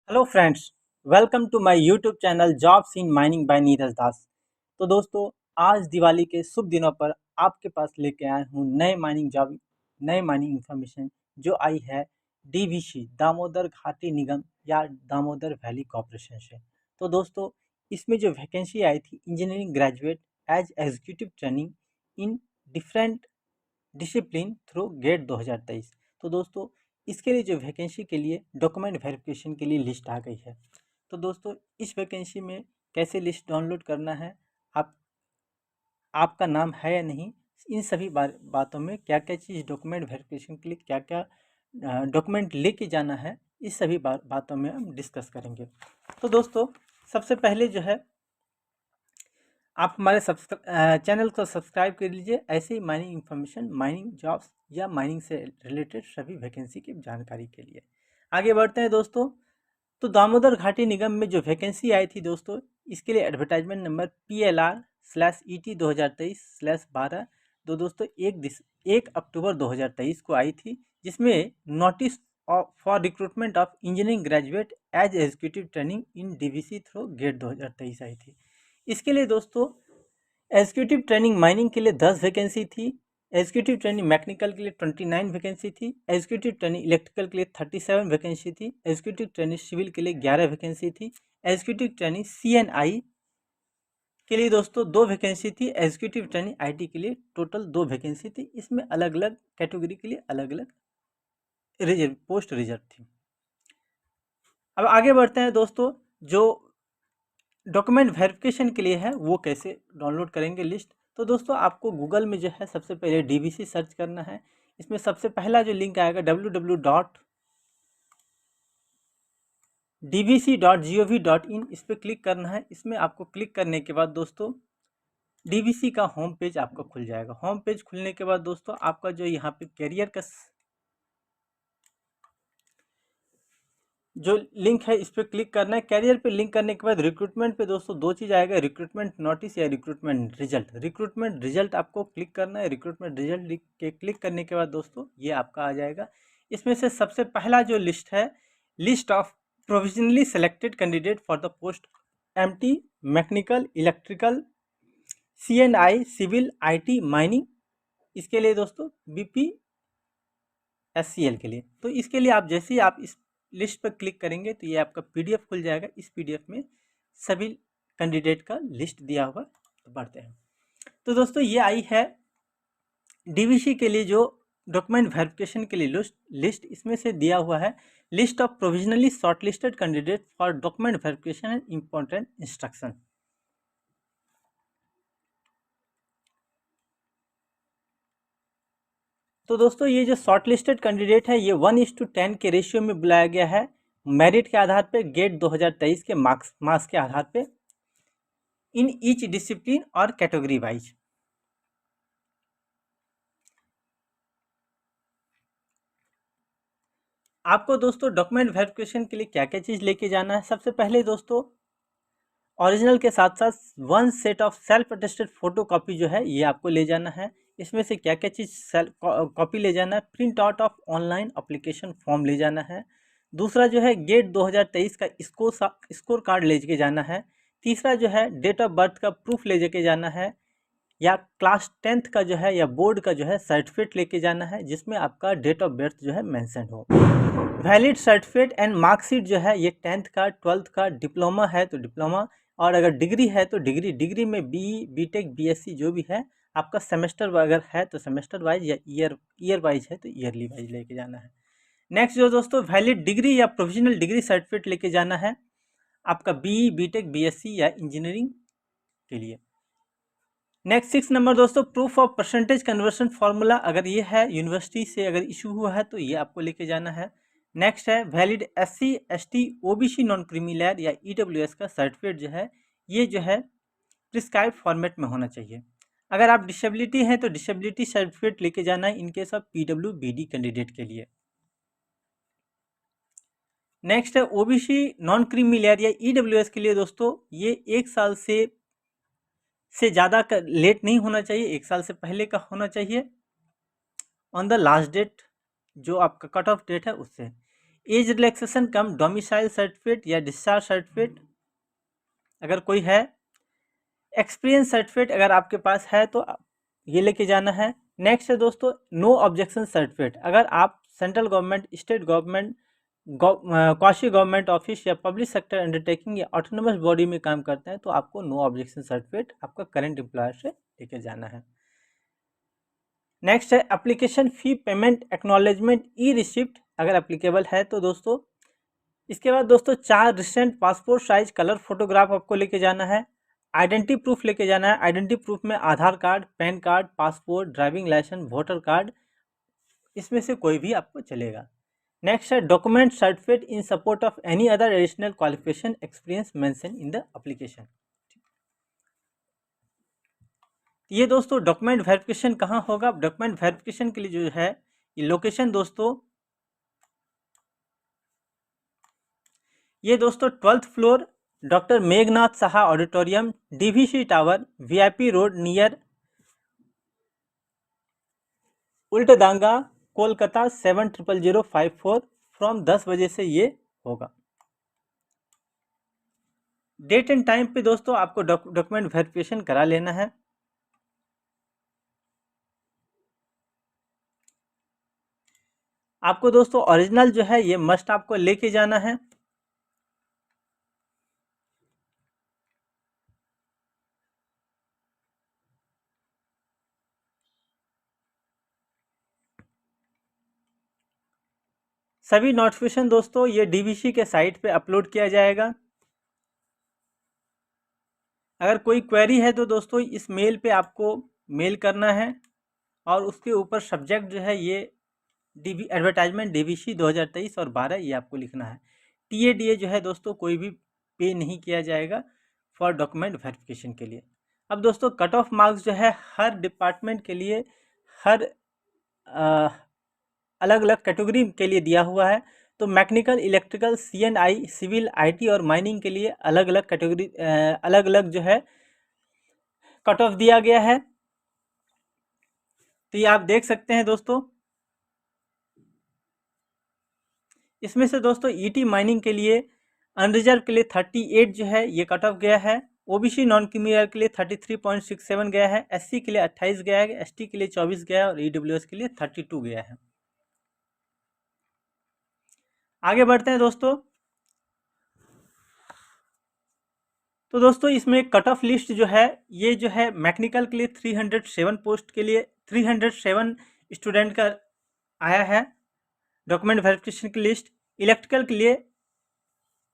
Hello friends, welcome to my YouTube channel jobs in mining by Neeraj Das. तो दोस्तों, आज दिवाली के शुभ दिनों पर आपके पास लेके आया हूँ नए माइनिंग इंफॉर्मेशन जो आई है डीवीसी दामोदर घाटी निगम या दामोदर वैली कॉरपोरेशन से। तो दोस्तों, इसमें जो वैकेंसी आई थी engineering graduate as executive training in different discipline through GATE 2023। तो दोस्तों, इसके लिए जो वैकेंसी के लिए डॉक्यूमेंट वेरिफिकेशन के लिए लिस्ट आ गई है। तो दोस्तों, इस वैकेंसी में कैसे लिस्ट डाउनलोड करना है, आप आपका नाम है या नहीं, इन सभी बातों में क्या क्या चीज़ डॉक्यूमेंट वेरिफिकेशन के लिए क्या क्या डॉक्यूमेंट लेके जाना है, इस सभी बातों में हम डिस्कस करेंगे। तो दोस्तों, सबसे पहले जो है आप हमारे चैनल को सब्सक्राइब कर लीजिए ऐसे ही माइनिंग इन्फॉर्मेशन, माइनिंग जॉब्स या माइनिंग से रिलेटेड सभी वैकेंसी की जानकारी के लिए। आगे बढ़ते हैं दोस्तों। तो दामोदर घाटी निगम में जो वैकेंसी आई थी दोस्तों, इसके लिए एडवर्टाइजमेंट नंबर PLR/ET 2023/12 दो दोस्तों 1 अक्टूबर 2023 को आई थी, जिसमें notice for recruitment of engineering graduate as executive training in DVC through GATE 2023 आई थी। इसके लिए दोस्तों एग्जीक्यूटिव ट्रेनिंग माइनिंग के लिए 10 वैकेंसी थी, एग्जीक्यूटिव ट्रेनिंग मैकेनिकल के लिए 29 वैकेंसी थी, एग्जीक्यूटिव ट्रेनिंग इलेक्ट्रिकल के लिए 37 वैकेंसी थी, एग्जीक्यूटिव ट्रेनिंग सिविल के लिए 11 वैकेंसी थी, एग्जीक्यूटिव ट्रेनिंग CNI के लिए दोस्तों 2 वैकेंसी थी, एग्जीक्यूटिव ट्रेनिंग IT के लिए टोटल 2 वैकेंसी थी। इसमें अलग अलग कैटेगरी के लिए अलग अलग पोस्ट रिजर्व थी। अब आगे बढ़ते हैं दोस्तों, जो डॉक्यूमेंट वेरिफिकेशन के लिए है वो कैसे डाउनलोड करेंगे लिस्ट। तो दोस्तों, आपको गूगल में जो है सबसे पहले DVC सर्च करना है। इसमें सबसे पहला जो लिंक आएगा www.dvc.gov.in, इस पर क्लिक करना है। इसमें आपको क्लिक करने के बाद दोस्तों DVC का होम पेज आपका खुल जाएगा। होम पेज खुलने के बाद दोस्तों आपका जो यहाँ पे कैरियर का जो लिंक है इस पर क्लिक करना है। कैरियर पे लिंक करने के बाद रिक्रूटमेंट पे दोस्तों 2 चीज़ आएगा, रिक्रूटमेंट नोटिस या रिक्रूटमेंट रिजल्ट। रिक्रूटमेंट रिजल्ट आपको क्लिक करना है। रिक्रूटमेंट रिजल्ट के क्लिक करने के बाद दोस्तों ये आपका आ जाएगा। इसमें से सबसे पहला जो लिस्ट है, list of provisionally selected candidate for the post MT mechanical electrical CNI civil IT mining, इसके लिए दोस्तों BPSCL के लिए। तो इसके लिए आप जैसे ही आप इस लिस्ट पर क्लिक करेंगे तो ये आपका PDF खुल जाएगा। इस PDF में सभी कैंडिडेट का लिस्ट दिया हुआ। तो बढ़ते हैं। तो दोस्तों, ये आई है DVC के लिए जो डॉक्यूमेंट वेरिफिकेशन के लिए लिस्ट इसमें से दिया हुआ है, list of provisionally shortlisted candidate for document verification and important instruction. तो दोस्तों, ये जो शॉर्टलिस्टेड कैंडिडेट है ये 1:10 के रेशियो में बुलाया गया है, मेरिट के आधार पे, गेट 2023 के मार्क्स के आधार पे, इन ईच डिसिप्लिन और कैटेगरी वाइज। आपको दोस्तों डॉक्यूमेंट वेरिफिकेशन के लिए क्या क्या चीज़ लेके जाना है। सबसे पहले दोस्तों, ओरिजिनल के साथ साथ 1 set of self attested photo copy जो है ये आपको ले जाना है। इसमें से क्या क्या चीज़ कॉपी ले जाना है, print out of online application form ले जाना है। दूसरा जो है गेट 2023 का स्कोर कार्ड ले के जाना है। तीसरा जो है डेट ऑफ बर्थ का प्रूफ ले के जाना है, या क्लास 10th का जो है या बोर्ड का जो है सर्टिफिकेट लेके जाना है जिसमें आपका डेट ऑफ बर्थ जो है मेंशन हो। वैलिड सर्टिफिकेट एंड मार्कशीट जो है ये 10th का 12th का, डिप्लोमा है तो डिप्लोमा, और अगर डिग्री है तो डिग्री में BE BTech BSc जो भी है आपका सेमेस्टर अगर है तो सेमेस्टर वाइज, या ईयर वाइज है तो ईयरली वाइज लेके जाना है। नेक्स्ट जो दोस्तों, वैलिड डिग्री या प्रोविजनल डिग्री सर्टिफिकेट लेके जाना है आपका BE BTech BSc या इंजीनियरिंग के लिए। नेक्स्ट 6 नंबर दोस्तों, proof of percentage conversion formula, अगर ये है यूनिवर्सिटी से अगर इशू हुआ है तो ये आपको लेके जाना है। नेक्स्ट है valid SC ST OBC non creamy layer या EWS का सर्टिफिकेट जो है ये जो है प्रिस्क्राइब फॉर्मेट में होना चाहिए। अगर आप डिसेबिलिटी हैं तो डिसेबिलिटी सर्टिफिकेट लेके जाना है इनकेस ऑफ PWBD कैंडिडेट के लिए। नेक्स्ट है OBC नॉन क्रीमी लेयर या EWS के लिए दोस्तों, ये 1 साल से ज़्यादा का लेट नहीं होना चाहिए, 1 साल से पहले का होना चाहिए ऑन द लास्ट डेट, जो आपका कट ऑफ डेट है उससे। एज रिलैक्सेशन कम डोमिसाइल सर्टिफिकेट या डिस्चार्ज सर्टिफिकेट अगर कोई है, एक्सपीरियंस सर्टिफिकेट अगर आपके पास है तो ये लेके जाना है। नेक्स्ट है दोस्तों नो ऑब्जेक्शन सर्टिफिकेट, अगर आप central government, state government, quasi government office या पब्लिक सेक्टर अंडरटेकिंग या ऑटोनोमस बॉडी में काम करते हैं तो आपको नो ऑब्जेक्शन सर्टिफिकेट आपका करंट एम्प्लॉयर से लेके जाना है। नेक्स्ट है एप्लीकेशन फ़ी पेमेंट एक्नॉलेजमेंट ई रिसिप्ट अगर एप्लीकेबल है तो दोस्तों। इसके बाद दोस्तों 4 recent passport size colour photograph आपको लेके जाना है। आइडेंटिटी प्रूफ लेके जाना है। आइडेंटिटी प्रूफ में Aadhaar card, PAN card, passport, driving licence, voter card, इसमें से कोई भी आपको चलेगा। नेक्स्ट है document certificate in support of any other additional qualification experience mention in the application. ये दोस्तों डॉक्यूमेंट वेरिफिकेशन कहाँ होगा? डॉक्यूमेंट वेरिफिकेशन के लिए जो है ये लोकेशन दोस्तों, ये दोस्तों 12th floor doctor Meghnath Saha auditorium, DVC tower, VIP road near Ultadanga, Kolkata 700054 from 10 बजे से ये होगा। डेट एंड टाइम पे दोस्तों आपको डॉक्यूमेंट वेरिफिकेशन करा लेना है। आपको दोस्तों ओरिजिनल जो है ये मस्ट आपको लेके जाना है। सभी नोटिफिकेशन दोस्तों ये डीवीसी के साइट पे अपलोड किया जाएगा। अगर कोई क्वेरी है तो दोस्तों इस मेल पे आपको मेल करना है और उसके ऊपर सब्जेक्ट जो है ये एडवर्टाइजमेंट डीवीसी 2023 और 12 ये आपको लिखना है। टीएडीए जो है दोस्तों कोई भी पे नहीं किया जाएगा फॉर डॉक्यूमेंट वेरिफिकेशन के लिए। अब दोस्तों कट ऑफ मार्क्स जो है हर डिपार्टमेंट के लिए, हर अलग अलग कैटेगरी के लिए दिया हुआ है। तो mechanical, electrical, C&I, civil, IT और माइनिंग के लिए अलग अलग कैटेगरी, अलग अलग जो है कट ऑफ दिया गया है। तो ये आप देख सकते हैं दोस्तों। इसमें से दोस्तों ईटी माइनिंग के लिए अनरिजर्व के लिए 38 जो है ये कट ऑफ गया है। ओबीसी नॉन क्रिमिनल के लिए 33.67 गया है। एससी के लिए 28 गया है। एसटी के लिए 24 गया है और ईडब्ल्यूएस के लिए 32 गया है। आगे बढ़ते हैं दोस्तों। तो दोस्तों इसमें कट ऑफ लिस्ट जो है ये जो है मैकेनिकल के लिए 307 पोस्ट के लिए 307 स्टूडेंट का आया है डॉक्यूमेंट वेरिफिकेशन की लिस्ट। इलेक्ट्रिकल के लिए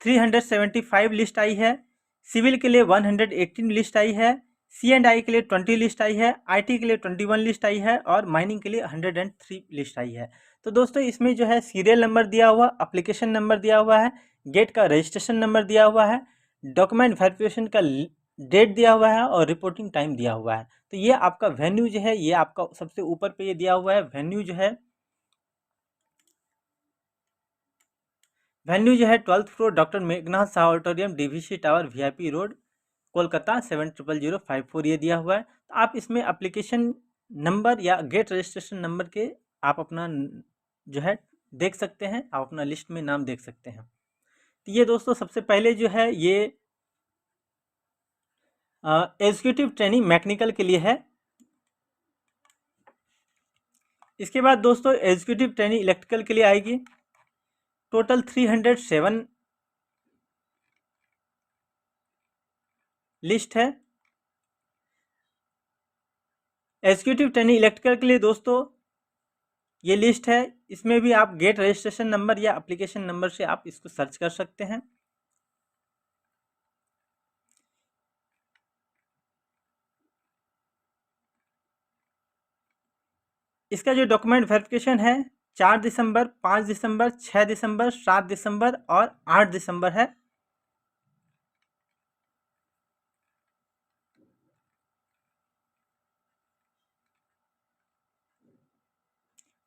375 लिस्ट आई है। सिविल के लिए 118 लिस्ट आई है। C&I के लिए 20 लिस्ट आई है। IT के लिए 21 लिस्ट आई है और माइनिंग के लिए 103 लिस्ट आई है। तो दोस्तों इसमें जो है सीरियल नंबर दिया हुआ, एप्लीकेशन नंबर दिया हुआ है, गेट का रजिस्ट्रेशन नंबर दिया हुआ है, डॉक्यूमेंट वेरिफिकेशन का डेट दिया हुआ है और रिपोर्टिंग टाइम दिया हुआ है। तो ये आपका वेन्यू जो है ये आपका सबसे ऊपर पे ये दिया हुआ है। वेन्यू जो है 12th floor doctor Meghnath Saha auditorium, DVC tower, VIP road, Kolkata 700054 ये दिया हुआ है। तो आप इसमें एप्लीकेशन नंबर या गेट रजिस्ट्रेशन नंबर के आप अपना जो है देख सकते हैं, आप अपना लिस्ट में नाम देख सकते हैं। तो ये दोस्तों सबसे पहले जो है ये एग्जीक्यूटिव ट्रेनिंग मैकेनिकल के लिए है। इसके बाद दोस्तों एग्जीक्यूटिव ट्रेनिंग इलेक्ट्रिकल के लिए आएगी। टोटल 307 लिस्ट है। एग्जीक्यूटिव ट्रेनिंग इलेक्ट्रिकल के लिए दोस्तों ये लिस्ट है। इसमें भी आप गेट रजिस्ट्रेशन नंबर या एप्लीकेशन नंबर से आप इसको सर्च कर सकते हैं। इसका जो डॉक्यूमेंट वेरिफिकेशन है 4 दिसंबर, 5 दिसंबर, 6 दिसंबर, 7 दिसंबर और 8 दिसंबर है।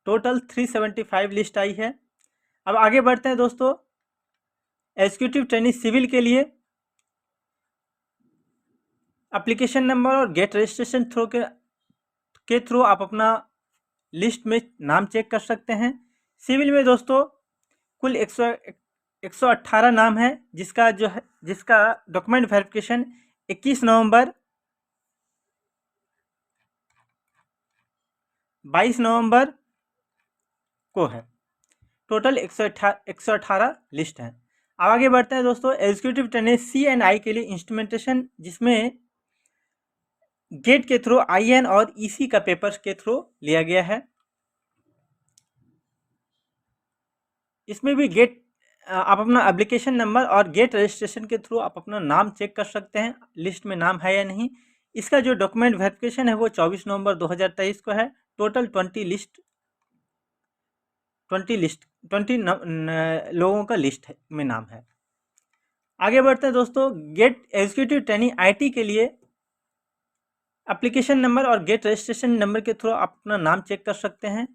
टोटल 375 लिस्ट आई है। अब आगे बढ़ते हैं दोस्तों। एग्जीक्यूटिव ट्रेनिंग सिविल के लिए एप्लीकेशन नंबर और गेट रजिस्ट्रेशन के थ्रू आप अपना लिस्ट में नाम चेक कर सकते हैं। सिविल में दोस्तों कुल 118 नाम है, जिसका डॉक्यूमेंट वेरिफिकेशन 21 नवंबर, 22 नवंबर को है। टोटल 118 लिस्ट है। अब आगे बढ़ते हैं दोस्तों। एग्जीक्यूटिव ट्रेनिंग C&I के लिए इंस्ट्रूमेंटेशन, जिसमें गेट के थ्रू IN और EC का पेपर्स के थ्रू लिया गया है। इसमें भी आप अपना एप्लीकेशन नंबर और गेट रजिस्ट्रेशन के थ्रू आप अपना नाम चेक कर सकते हैं, लिस्ट में नाम है या नहीं। इसका जो डॉक्यूमेंट वेरिफिकेशन है वो 24 नवंबर 2023 को है। टोटल 20 लोगों का लिस्ट में नाम है। आगे बढ़ते हैं दोस्तों। गेट एग्जीक्यूटिव ट्रेनिंग IT के लिए एप्लीकेशन नंबर और गेट रजिस्ट्रेशन नंबर के थ्रू आप अपना नाम चेक कर सकते हैं।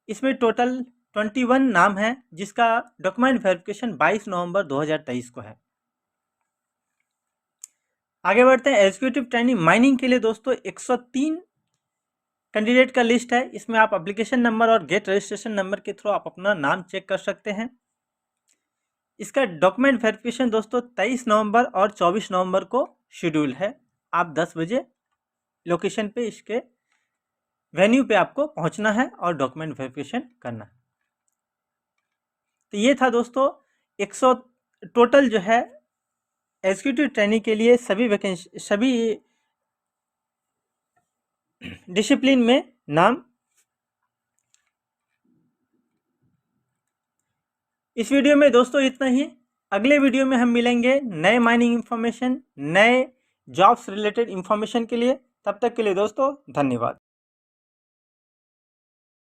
इसमें टोटल 21 नाम है, जिसका डॉक्यूमेंट वेरिफिकेशन 22 नवंबर 2023 को है। आगे बढ़ते हैं। एग्जीक्यूटिव ट्रेनिंग माइनिंग के लिए दोस्तों 103 कैंडिडेट का लिस्ट है। इसमें आप एप्लीकेशन नंबर और गेट रजिस्ट्रेशन नंबर के थ्रू आप अपना नाम चेक कर सकते हैं। इसका डॉक्यूमेंट वेरिफिकेशन दोस्तों 23 नवंबर और 24 नवंबर को शेड्यूल है। आप 10 बजे लोकेशन पे इसके वेन्यू पे आपको पहुंचना है और डॉक्यूमेंट वेरिफिकेशन करना है। तो ये था दोस्तों 100 टोटल जो है एग्जीक्यूटिव ट्रेनिंग के लिए सभी डिसिप्लिन में नाम। इस वीडियो में दोस्तों इतना ही। अगले वीडियो में हम मिलेंगे नए माइनिंग इंफॉर्मेशन, नए जॉब्स रिलेटेड इंफॉर्मेशन के लिए। तब तक के लिए दोस्तों धन्यवाद।